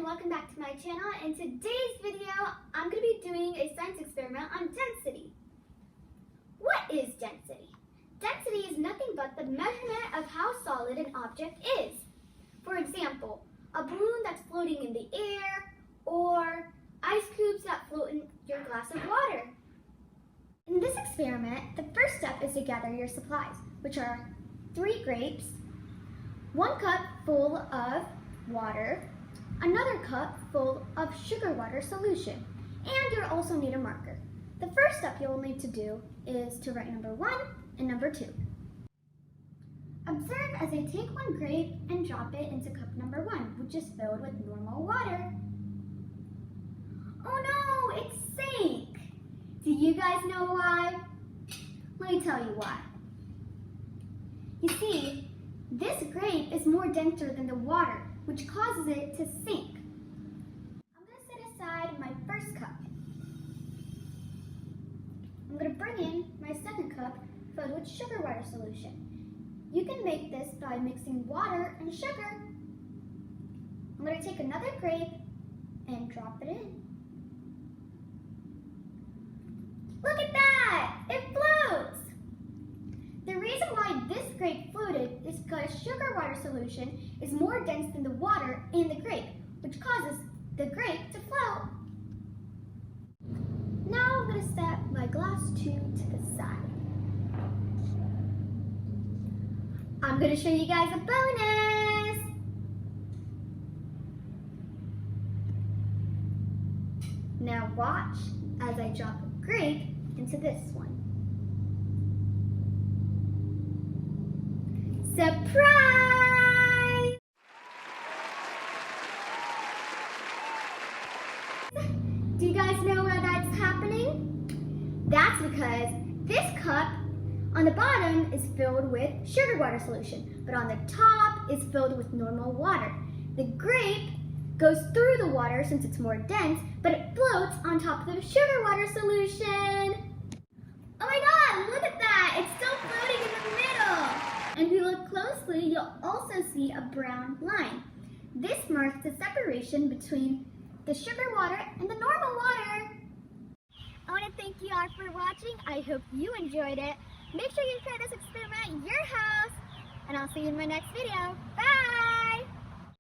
welcome back to my channel. In today's video, I'm going to be doing a science experiment on density. What is density? Density is nothing but the measurement of how solid an object is. For example, a balloon that's floating in the air or ice cubes that float in your glass of water. In this experiment, the first step is to gather your supplies, which are 3 grapes, 1 cup full of water, another cup full of sugar water solution, and you'll also need a marker. The first step you'll need to do is to write number 1 and number 2. Observe as I take 1 grape and drop it into cup number 1, which is filled with normal water. Oh no, it sank! Do you guys know why? Let me tell you why. You see, this grape is more denser than the water, which causes it to sink. I'm going to set aside my first cup. I'm going to bring in my second cup filled with sugar water solution. You can make this by mixing water and sugar. I'm going to take another grape and drop it in. Look at that! It floats! The reason why this grape floated is because sugar water solution is more dense than the water in the grape, which causes the grape to float. Now I'm going to set my glass tube to the side. I'm going to show you guys a bonus! Now watch as I drop a grape into this one. Surprise! Do you guys know why that's happening? That's because this cup on the bottom is filled with sugar water solution, but on the top is filled with normal water. The grape goes through the water since it's more dense, but it floats on top of the sugar water solution. Oh my god, look at that! It's still floating in the middle! And if you look closely, you'll also see a brown line. This marks the separation between the sugar water and the normal water. I want to thank you all for watching. I hope you enjoyed it. Make sure you try this experiment at your house, and I'll see you in my next video. Bye!